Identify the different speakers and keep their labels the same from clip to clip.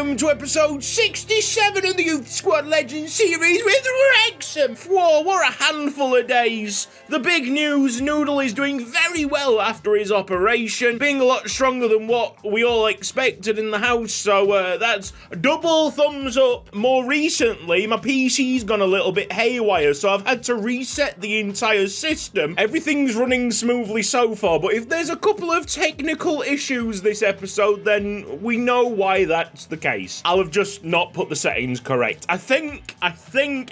Speaker 1: welcome to episode 67 of the Youth Squad Legends series with Wrexham. Whoa, what a handful of days. The big news, Noodle is doing very well after his operation, being a lot stronger than what we all expected in the house, so that's double thumbs up. More recently, my PC's gone a little bit haywire, so I've had to reset the entire system. Everything's running smoothly so far, but if there's a couple of technical issues this episode, then we know why that's the case. I'll have just not put the settings correct. I think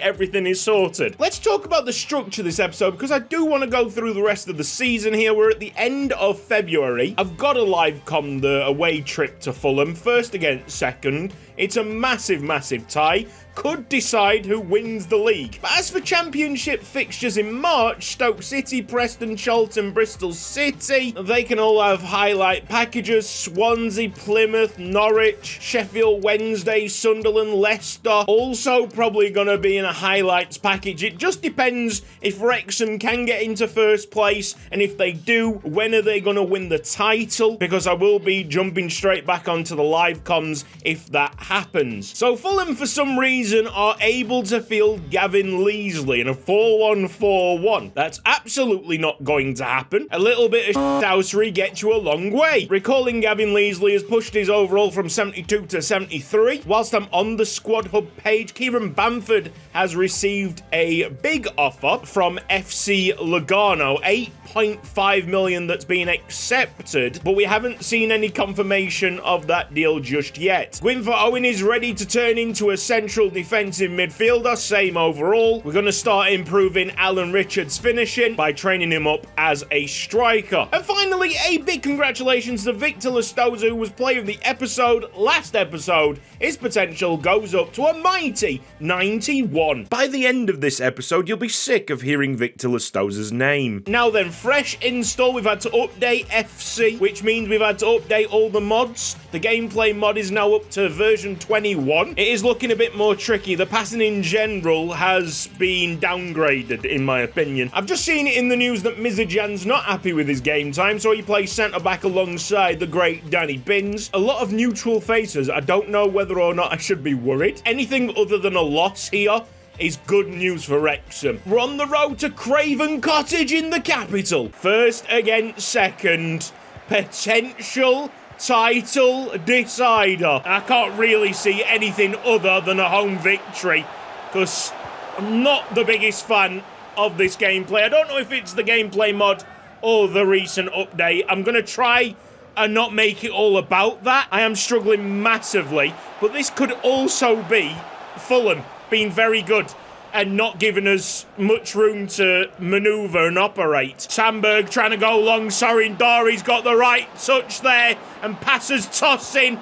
Speaker 1: everything is sorted. Let's talk about the structure this episode, because I do want to go through the rest of the season here. We're at the end of February. I've got a live com the away trip to Fulham, first against second. It's a massive tie. Could decide who wins the league. But as for championship fixtures in March, Stoke City, Preston, Charlton, Bristol City, they can all have highlight packages. Swansea, Plymouth, Norwich, Sheffield Wednesday, Sunderland, Leicester, also probably going to be in a highlights package. It just depends if Wrexham can get into first place, and if they do, when are they going to win the title? Because I will be jumping straight back onto the live comms if that happens. So Fulham, for some reason, are able to field Gavin Leesley in a 4-1-4-1. That's absolutely not going to happen. A little bit of shithousery gets you a long way. Recalling Gavin Leesley has pushed his overall from 72 to 73. Whilst I'm on the Squad Hub page, Kieran Bamford has received a big offer from FC Lugano, 8.5 million that's been accepted, but we haven't seen any confirmation of that deal just yet. Gwynfor Owen is ready to turn into a central defensive midfielder, same overall. We're going to start improving Alan Richards' finishing by training him up as a striker. And finally, a big congratulations to Victor Lestoza, who was player of the episode last episode. His potential goes up to a mighty 91. By the end of this episode, you'll be sick of hearing Victor Lestoza's name. Now then, fresh install, we've had to update FC, which means we've had to update all the mods. The gameplay mod is now up to version 21. It is looking a bit more tricky. The passing in general has been downgraded, in my opinion. I've just seen it in the news that Mizajan's not happy with his game time, so he plays centre-back alongside the great Danny Binns. A lot of neutral faces. I don't know whether or not I should be worried. Anything other than a loss here is good news for Wrexham. We're on the road to Craven Cottage in the capital. First against second. Potential title decider. I can't really see anything other than a home victory, because I'm not the biggest fan of this gameplay. I don't know if it's the gameplay mod or the recent update. I'm going to try and not make it all about that. I am struggling massively, but this could also be Fulham being very good and not giving us much room to manoeuvre and operate. Sandberg trying to go long. Sorindari's got the right touch there and passes tossing.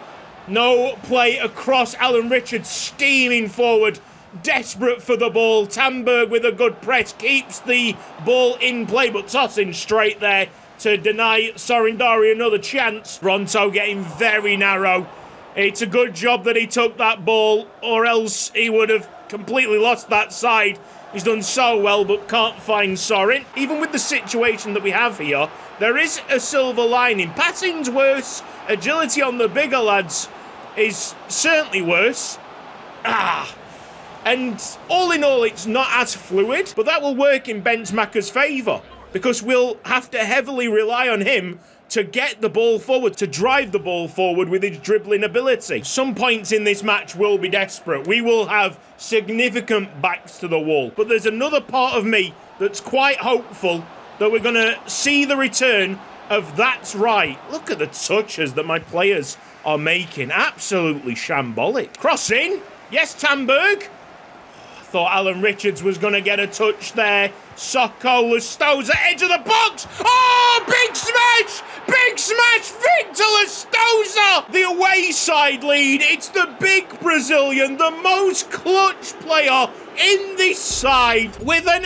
Speaker 1: No play across. Alan Richards steaming forward, desperate for the ball. Sandberg with a good press keeps the ball in play, but tossing straight there to deny Sorindari another chance. Ronto getting very narrow. It's a good job that he took that ball, or else he would have completely lost that side. He's done so well, but can't find Sorin. Even with the situation that we have here, there is a silver lining. Passing's worse. Agility on the bigger lads is certainly worse. And all in all, it's not as fluid, but that will work in Benzemaker's favour, because we'll have to heavily rely on him to get the ball forward, to drive the ball forward with his dribbling ability. Some points in this match will be desperate. We will have significant backs to the wall. But there's another part of me that's quite hopeful that we're going to see the return of That's Right. Look at the touches that my players are making. Absolutely shambolic. Cross in. Yes, Tamberg. Thought Alan Richards was going to get a touch there. Socko, Lestoza, edge of the box. Oh, big smash! Big smash, Victor Lestoza! The away side lead. It's the big Brazilian, the most clutch player in this side, with an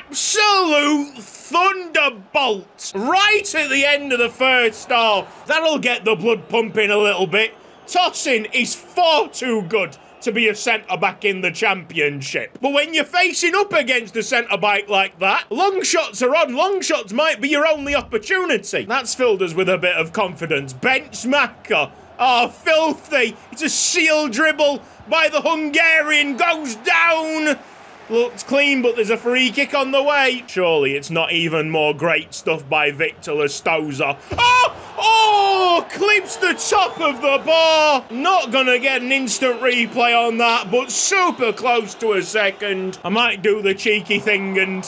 Speaker 1: absolute thunderbolt right at the end of the first half. That'll get the blood pumping a little bit. Tossing is far too good to be a centre-back in the Championship. But when you're facing up against a centre-back like that, long shots are on. Long shots might be your only opportunity. That's filled us with a bit of confidence. Benzemaker Oh, filthy. It's a seal dribble by the Hungarian. Goes down. Looks clean, but there's a free kick on the way. Surely it's not even more great stuff by Victor Lestoza. Oh, clips the top of the bar. Not gonna get an instant replay on that, but super close to a second. I might do the cheeky thing and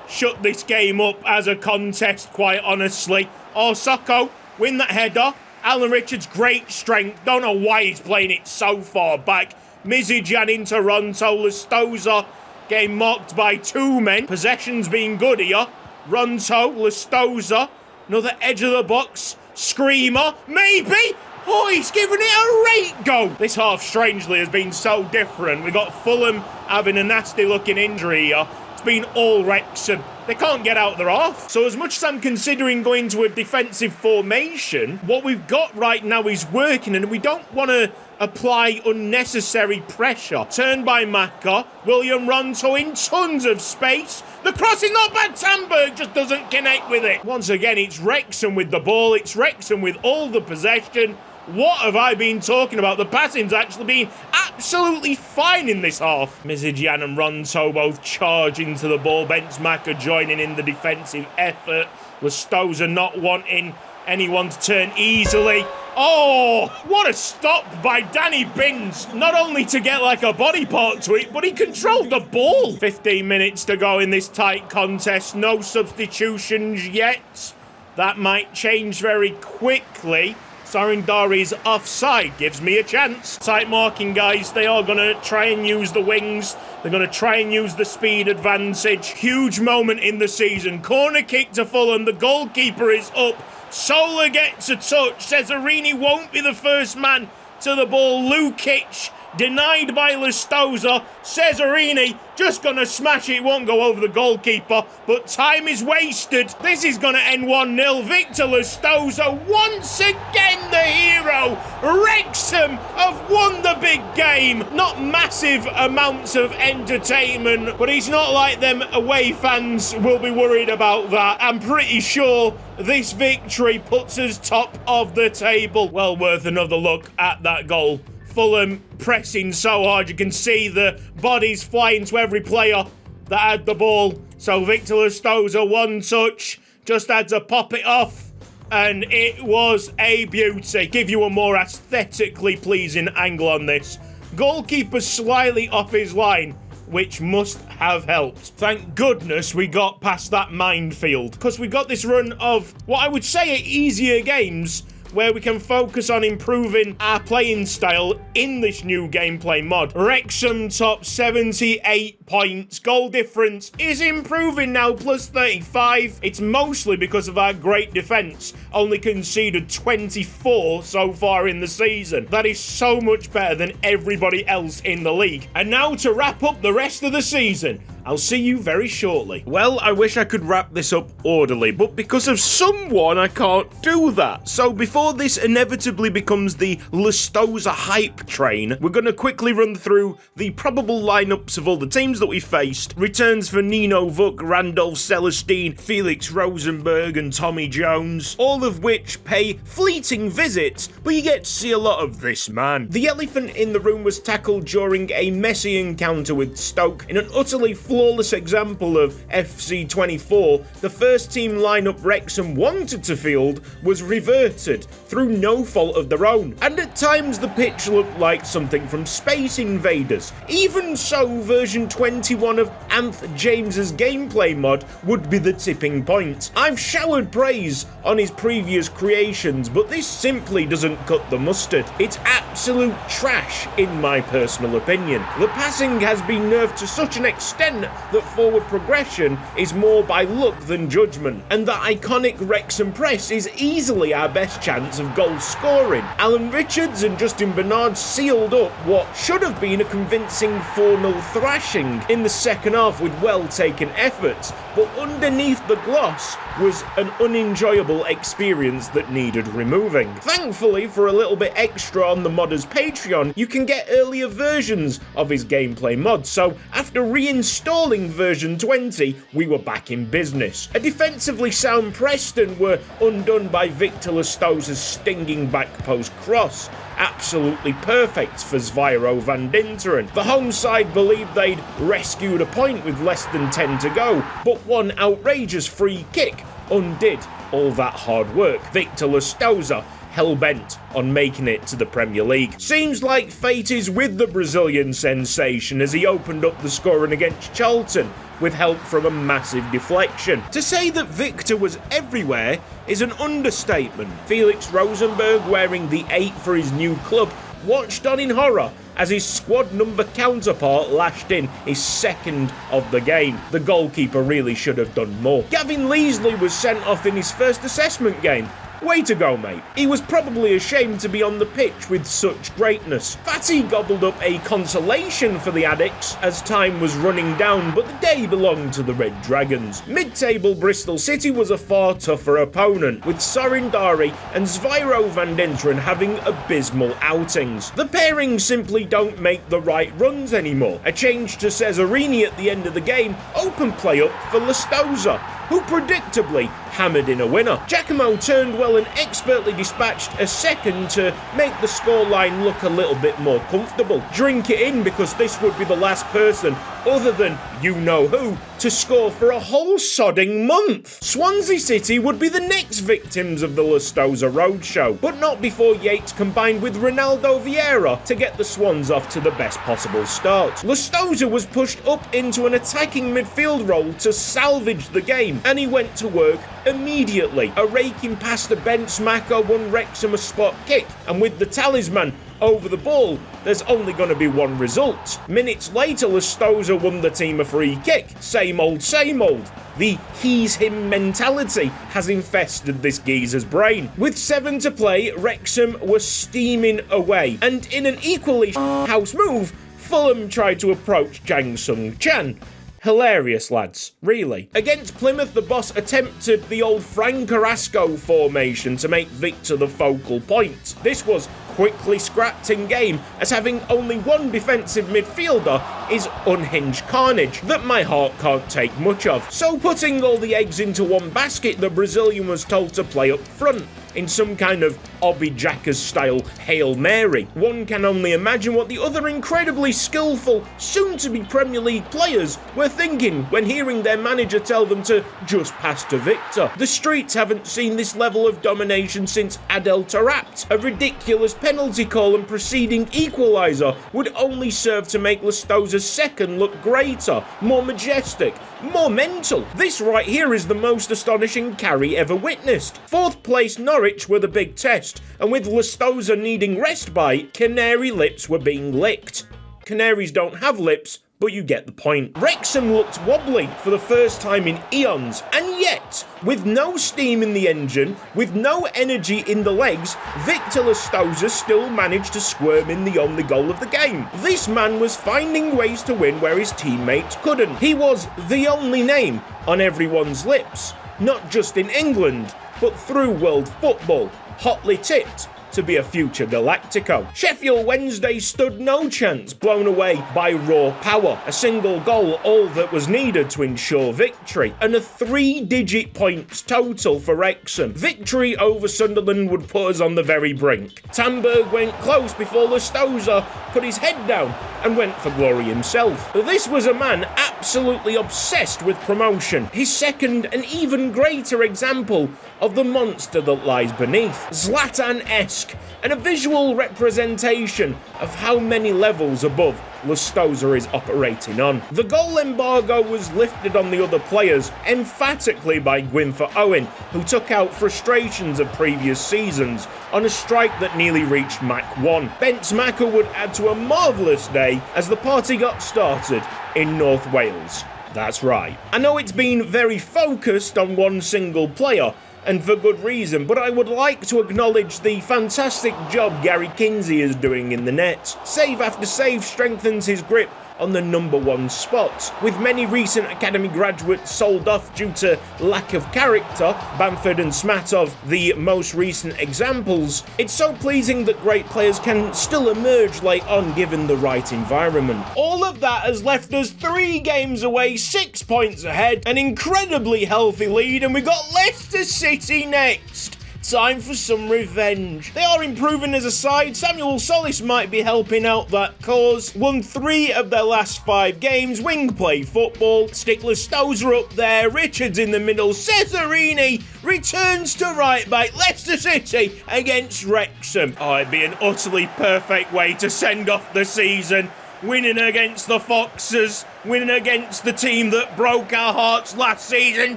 Speaker 1: shut this game up as a contest, quite honestly. Oh, Socko, win that header. Alan Richards, great strength. Don't know why he's playing it so far back. Mizidjan in Toronto. Lestoza getting mocked by two men. Possession's been good here. Ronto, Lestoza, another edge of the box. Screamer, maybe. Oh, he's giving it a rate go. This half, strangely, has been so different. We got Fulham having a nasty-looking injury here. It's been all Wrexham. They can't get out their half. So as much as I'm considering going to a defensive formation, what we've got right now is working, and we don't want to apply unnecessary pressure. Turned by Maka. William Ronto in tons of space. The crossing, not bad. Tamberg just doesn't connect with it. Once again, it's Wrexham with the ball. It's Wrexham with all the possession. What have I been talking about? The passing's actually been absolutely fine in this half. Mizidjan and Ronto both charge into the ball. Maka joining in the defensive effort. Lestoza not wanting anyone to turn easily. Oh, what a stop by Danny Binns. Not only to get like a body part to it, but he controlled the ball. 15 minutes to go in this tight contest. No substitutions yet. That might change very quickly. Sarindari's offside gives me a chance. Tight marking, guys. They are going to try and use the wings. They're going to try and use the speed advantage. Huge moment in the season. Corner kick to Fulham. The goalkeeper is up. Sola gets a touch. Cesarini won't be the first man to the ball. Lukic denied by Lestoza. Cesarini just going to smash it. Won't go over the goalkeeper, but time is wasted. This is going to end 1-0. Victor Lestoza, once again the hero. Wrexham have won the big game. Not massive amounts of entertainment, but it's not like them away fans will be worried about that. I'm pretty sure this victory puts us top of the table. Well worth another look at that goal. Fulham pressing so hard, you can see the bodies flying to every player that had the ball. So Victor Lestoza, one touch, just had to pop it off, and it was a beauty. Give you a more aesthetically pleasing angle on this. Goalkeeper slightly off his line, which must have helped. Thank goodness we got past that minefield, because we got this run of what I would say are easier games where we can focus on improving our playing style in this new gameplay mod. Wrexham top 78 points. Goal difference is improving now, plus 35. It's mostly because of our great defence. Only conceded 24 so far in the season. That is so much better than everybody else in the league. And now to wrap up the rest of the season, I'll see you very shortly. Well, I wish I could wrap this up orderly, but because of someone, I can't do that. So before this inevitably becomes the Lestoza hype train, we're going to quickly run through the probable lineups of all the teams that we faced. Returns for Nino Vuk, Randolph Celestine, Felix Rosenberg and Tommy Jones, all of which pay fleeting visits, but you get to see a lot of this man. The elephant in the room was tackled during a messy encounter with Stoke. In an utterly flawless example of FC24, the first team lineup Wrexham wanted to field was reverted through no fault of their own, and at times the pitch looked like something from Space Invaders. Even so, version 21 of Anth James's gameplay mod would be the tipping point. I've showered praise on his previous creations, but this simply doesn't cut the mustard. It's absolute trash in my personal opinion. The passing has been nerfed to such an extent that forward progression is more by luck than judgment, and the iconic Wrexham press is easily our best chance of goal scoring. Alan Richards and Justin Bernard sealed up what should have been a convincing 4-0 thrashing in the second half with well-taken efforts, but underneath the gloss was an unenjoyable experience that needed removing. Thankfully, for a little bit extra on the modder's Patreon, you can get earlier versions of his gameplay mod, so after reinstalling installing version 20, we were back in business. A defensively sound Preston were undone by Victor Listow's stinging back post cross. Absolutely perfect for Zviro van Dinteren. The home side believed they'd rescued a point with less than 10 to go, but one outrageous free kick undid all that hard work. Victor Listowza hell-bent on making it to the Premier League. Seems like fate is with the Brazilian sensation as he opened up the scoring against Charlton with help from a massive deflection. To say that Victor was everywhere is an understatement. Felix Rosenberg, wearing the 8 for his new club, watched on in horror as his squad number counterpart lashed in his second of the game. The goalkeeper really should have done more. Gavin Leesley was sent off in his first assessment game. Way to go, mate. He was probably ashamed to be on the pitch with such greatness. Fatty gobbled up a consolation for the addicts as time was running down, but the day belonged to the Red Dragons. Mid-table Bristol City was a far tougher opponent, with Sorin Dari and Zviro van Dinteren having abysmal outings. The pairings simply don't make the right runs anymore. A change to Cesarini at the end of the game opened play up for Listowza, who predictably hammered in a winner. Giacomo turned well and expertly dispatched a second to make the scoreline look a little bit more comfortable. Drink it in, because this would be the last person other than you-know-who to score for a whole sodding month. Swansea City would be the next victims of the Listowza roadshow, but not before Yates combined with Ronaldo Vieira to get the Swans off to the best possible start. Listowza was pushed up into an attacking midfield role to salvage the game, and he went to work immediately. A raking pass to Ben Smacker won Wrexham a spot kick, and with the talisman over the ball, there's only going to be one result. Minutes later, Listowza won the team a free kick. Same old, same old. The he's him mentality has infested this geezer's brain. With 7 to play, Wrexham was steaming away, and in an equally house move, Fulham tried to approach Jang Sung Chan. Hilarious, lads, really. Against Plymouth, the boss attempted the old Frank Carrasco formation to make Victor the focal point. This was quickly scrapped in game, as having only one defensive midfielder is unhinged carnage that my heart can't take much of. So putting all the eggs into one basket, the Brazilian was told to play up front in some kind of Obby Jackers style Hail Mary. One can only imagine what the other incredibly skillful, soon-to-be Premier League players were thinking when hearing their manager tell them to just pass to Victor. The streets haven't seen this level of domination since Adel Taarabt. A ridiculous penalty call and preceding equaliser would only serve to make Listowza's second look greater, more majestic, more mental. This right here is the most astonishing carry ever witnessed. 4th place Norwich were the big test, and with Listowza needing respite, canary lips were being licked. Canaries don't have lips, but you get the point. Wrexham looked wobbly for the first time in eons, and yet, with no steam in the engine, with no energy in the legs, Victor Listowza still managed to squirm in the only goal of the game. This man was finding ways to win where his teammates couldn't. He was the only name on everyone's lips, not just in England, but through world football, hotly tipped to be a future Galactico. Sheffield Wednesday stood no chance, blown away by raw power. A single goal, all that was needed to ensure victory, and a 3-digit points total for Wrexham. Victory over Sunderland would put us on the very brink. Tamberg went close before Listowza put his head down and went for glory himself. This was a man absolutely obsessed with promotion, his second and even greater example of the monster that lies beneath. Zlatan-esque, and a visual representation of how many levels above Listowza is operating on. The goal embargo was lifted on the other players emphatically by Gwynfor Owen, who took out frustrations of previous seasons on a strike that nearly reached Mach 1. Bent Smacker would add to a marvellous day as the party got started in North Wales. That's right. I know it's been very focused on one single player, and for good reason, but I would like to acknowledge the fantastic job Gary Kinsey is doing in the net. Save after save strengthens his grip on the #1 spot. With many recent academy graduates sold off due to lack of character, Bamford and Smatov the most recent examples, it's so pleasing that great players can still emerge late on given the right environment. All of that has left us 3 games away, 6 points ahead, an incredibly healthy lead, and we've got Leicester City next. Time for some revenge. They are improving as a side. Samuel Solis might be helping out that cause. Won 3 of their last 5 games. Wing play football. Stickler Stozer up there. Richards in the middle. Cesarini returns to right back. Leicester City against Wrexham. Oh, it'd be an utterly perfect way to send off the season. Winning against the Foxes, winning against the team that broke our hearts last season.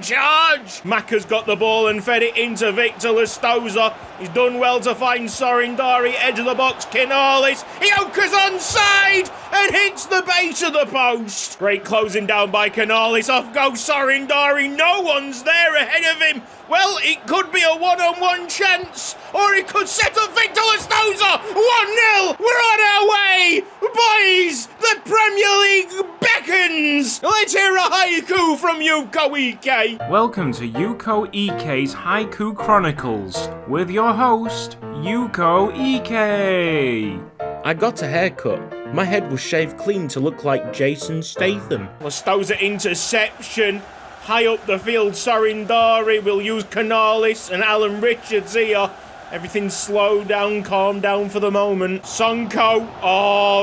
Speaker 1: Charge! Macca's got the ball and fed it into Victor Lestoza. He's done well to find Sorindari, edge of the box, Kinalis. Ioka's onside and hits the base of the post. Great closing down by Kinalis. Off goes Sorindari. No one's there ahead of him. Well, it could be a one-on-one chance, or it could set up Victor Lestoza. 1-0. We're on our way. Boys, the Premier League beckons. Let's hear a haiku from Yuko Ike.
Speaker 2: Welcome to Yuko Ike's Haiku Chronicles with your host, Yuko Ike.
Speaker 1: I got a haircut. My head was shaved clean to look like Jason Statham. Lestoza interception. High up the field, Sorindari will use Canalis and Alan Richards here. Everything's slowed down, calmed down for the moment. Sonko,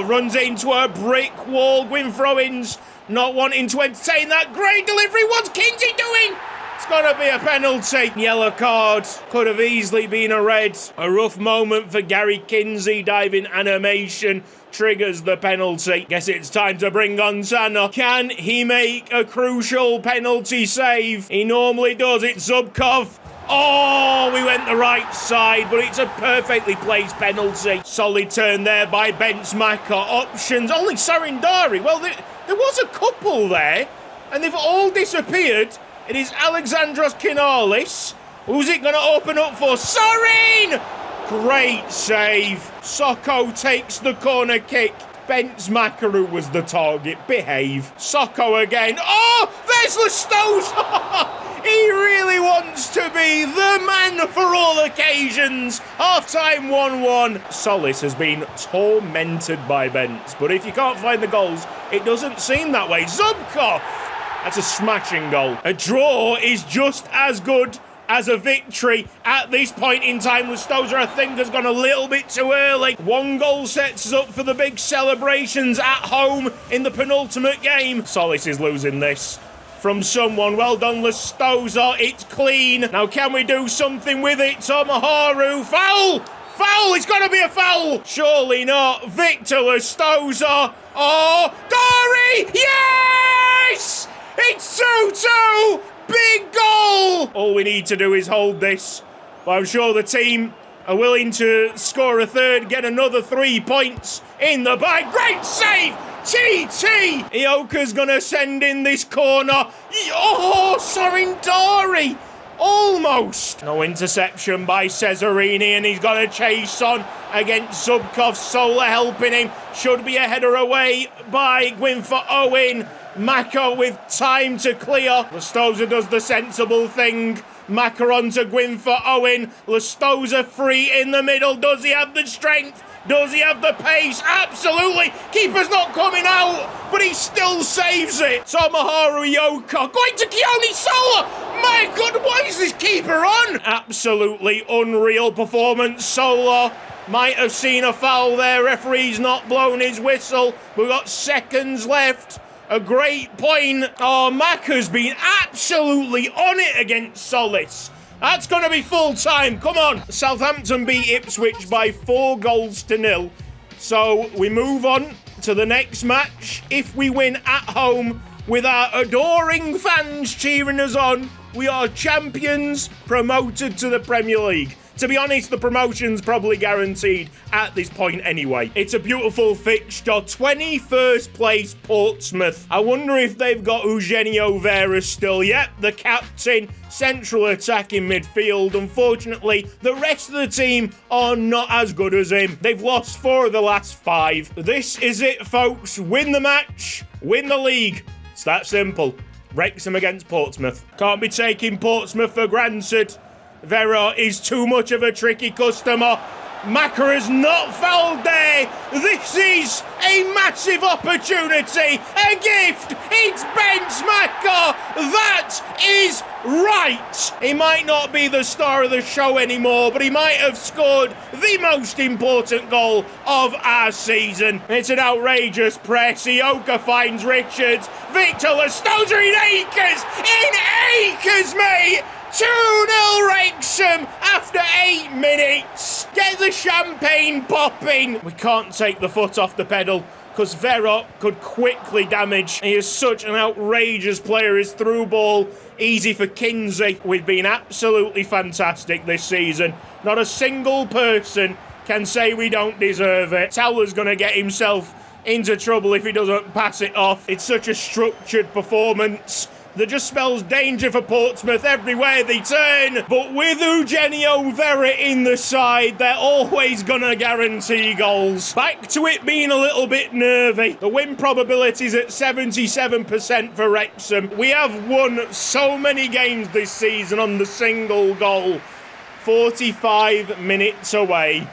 Speaker 1: runs into a brick wall. Gwyn throw-ins, not wanting to entertain that great delivery. What's Kinsey doing? It's got to be a penalty. Yellow card. Could have easily been a red. A rough moment for Gary Kinsey. Diving animation triggers the penalty. Guess it's time to bring on Tanner. Can he make a crucial penalty save? He normally does. It's Zubkov. Oh, we went the right side, but it's a perfectly placed penalty. Solid turn there by Benzemacher. Options. Only Sorindari. Well, there was a couple there, and they've all disappeared. It is Alexandros Kinalis. Who's it going to open up for? Sorin! Great save. Socko takes the corner kick. Benzemacher, who was the target. Behave. Socko again. Oh, there's Lestoza! He really wants to be the man for all occasions. Half-time 1-1. Solis has been tormented by Benz, but if you can't find the goals, it doesn't seem that way. Zubkov! That's a smashing goal. A draw is just as good as a victory at this point in time. Lestoza, I think, has gone a little bit too early. 1 goal sets us up for the big celebrations at home in the penultimate game. Solis is losing this from someone. Well done, Lestoza. It's clean. Now, can we do something with it? Tomoharu. Foul! Foul! It's got to be a foul! Surely not. Victor Lestoza. Oh, Dari! Yes! It's 2-2! Big goal! All we need to do is hold this. But I'm sure the team are willing to score a third, get another 3 points in the bag. Great save! TT! Ioka's gonna send in this corner. Oh, Sorindari! Almost. No interception by Cesarini, and he's got a chase on against Zubkov. Sola helping him. Should be a header away by Gwyn for Owen. Maka with time to clear. Lestoza does the sensible thing. Maka on to Gwyn for Owen. Lestoza free in the middle. Does he have the strength? Does he have the pace? Absolutely. Keeper's not coming out, but he still saves it. Tomoharu Ioka going to Keone Sola. My God, what is this keeper on? Absolutely unreal performance. Sola might have seen a foul there. Referee's not blown his whistle. We've got seconds left. A great point. Oh, Maka's been absolutely on it against Solis. That's going to be full time. Come on. Southampton beat Ipswich by 4-0. So we move on to the next match. If we win at home with our adoring fans cheering us on, we are champions, promoted to the Premier League. To be honest, the promotion's probably guaranteed at this point anyway. It's a beautiful fixture. 21st place Portsmouth. I wonder if they've got Eugenio Vera still. Yep, the captain, central attacking midfield. Unfortunately, the rest of the team are not as good as him. They've lost 4 of the last 5. This is it, folks. Win the match, win the league. It's that simple. Wrexham against Portsmouth. Can't be taking Portsmouth for granted. Vera is too much of a tricky customer. Maka has not fouled there. This is a massive opportunity. A gift. It's Ben's Maka. That is right. He might not be the star of the show anymore, but he might have scored the most important goal of our season. It's an outrageous press. Ioka finds Richards. Victor Lestosa in acres, mate. 2-0 Wrexham after 8 minutes. Get the champagne popping. We can't take the foot off the pedal because Vera could quickly damage. He is such an outrageous player. His through ball, easy for Kinsey. We've been absolutely fantastic this season. Not a single person can say we don't deserve it. Towler's going to get himself into trouble if he doesn't pass it off. It's such a structured performance that just spells danger for Portsmouth everywhere they turn. But with Eugenio Vera in the side, they're always gonna guarantee goals. Back to it being a little bit nervy. The win probability's at 77% for Wrexham. We have won so many games this season on the single goal. 45 minutes away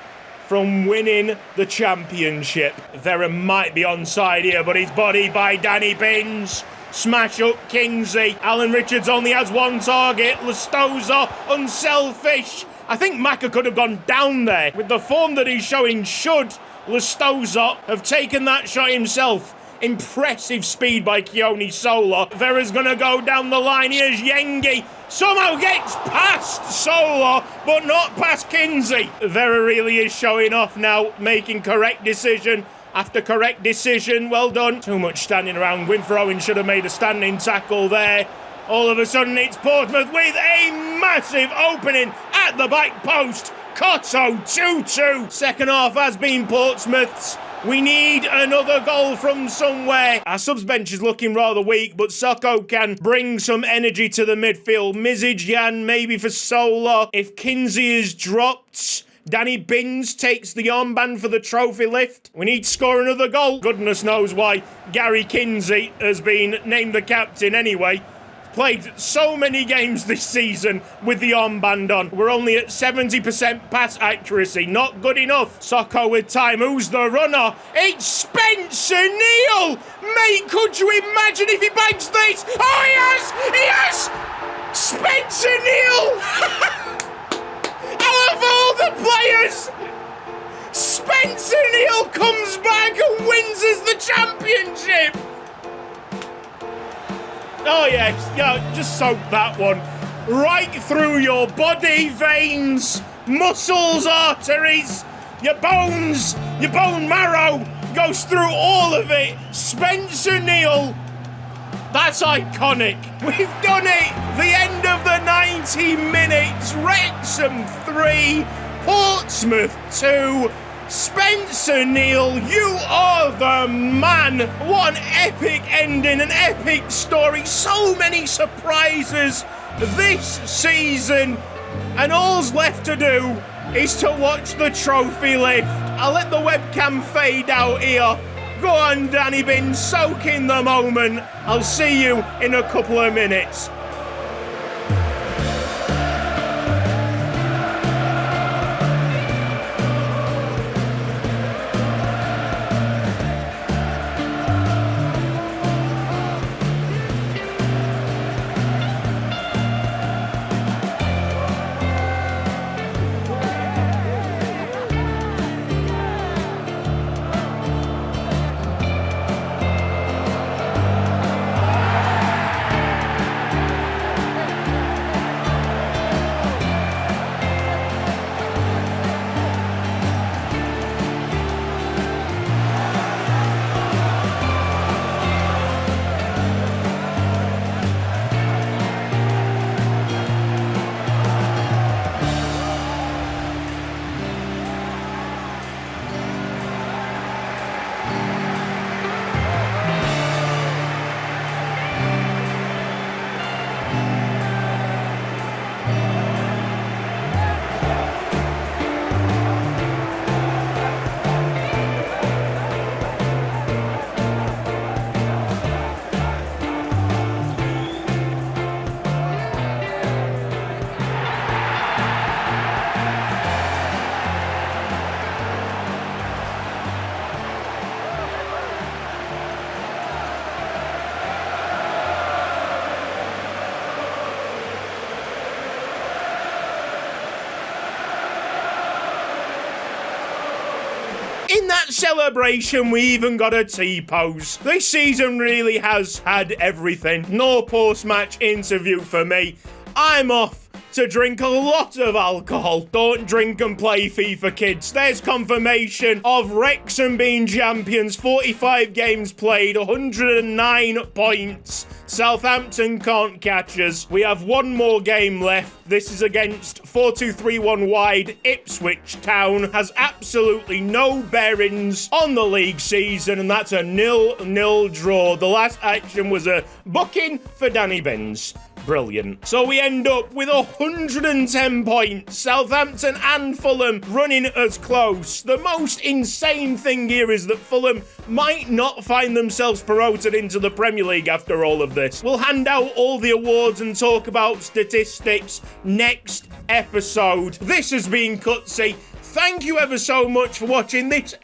Speaker 1: from winning the championship. Vera might be onside here, but he's bodied by Danny Binns. Smash up Kinsey. Alan Richards only has one target. Lestosa, unselfish. I think Maka could have gone down there. With the form that he's showing, should Lestosa have taken that shot himself? Impressive speed by Keone Sola. Vera's going to go down the line. Here's Yengi. Somehow gets past Sola, but not past Kinsey. Vera really is showing off now, making correct decision after correct decision. Well done. Too much standing around. Winfrey Owen should have made a standing tackle there. All of a sudden it's Portsmouth with a massive opening at the back post. Cotto 2-2. Second half has been Portsmouth's. We need another goal from somewhere. Our subs bench is looking rather weak, but Soko can bring some energy to the midfield. Mizidjan maybe for Sola. If Kinsey is dropped, Danny Binns takes the armband for the trophy lift. We need to score another goal. Goodness knows why Gary Kinsey has been named the captain anyway. Played so many games this season with the armband on. We're only at 70% pass accuracy. Not good enough. Soko with time. Who's the runner? It's Spencer Neal! Mate, could you imagine if he bangs this? Oh, he has! He has! Spencer Neal! Out of all the players, Spencer Neal comes back and wins us the championship! Oh yes, yeah, just soak that one right through your body, veins, muscles, arteries, your bones, your bone marrow, goes through all of it. Spencer Neal, that's iconic. We've done it. The end of the 90 minutes. Wrexham 3, Portsmouth 2. Spencer Neal, you are the man. What an epic ending, an epic story. So many surprises this season. And all's left to do is to watch the trophy lift. I'll let the webcam fade out here. Go on, Danny Binns, soak in the moment. I'll see you in a couple of minutes. in that celebration, we even got a T-pose. This season really has had everything. No post-match interview for me. I'm off to drink a lot of alcohol. Don't drink and play FIFA, kids. There's confirmation of Wrexham being champions. 45 games played, 109 points. Southampton can't catch us. We have one more game left. This is against 4-2-3-1 wide Ipswich Town. Has absolutely no bearings on the league season, and that's a 0-0 draw. The last action was a booking for Danny Benz. Brilliant. So we end up with 110 points. Southampton and Fulham running as close. The most insane thing here is that Fulham might not find themselves promoted into the Premier League after all of this. We'll hand out all the awards and talk about statistics next episode. This has been Cutsy. Thank you ever so much for watching this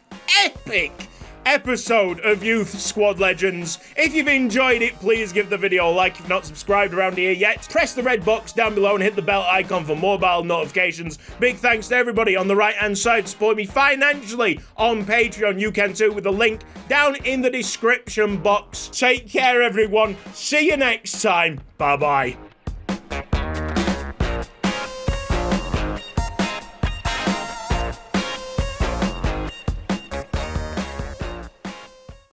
Speaker 1: epic episode of Youth Squad Legends. If you've enjoyed it, please give the video a like. If you've not subscribed around here yet, press the red box down below and hit the bell icon for mobile notifications. Big thanks to everybody on the right hand side to support me financially on Patreon. You can too, with the link down in the description box. Take care, everyone. See you next time. Bye bye.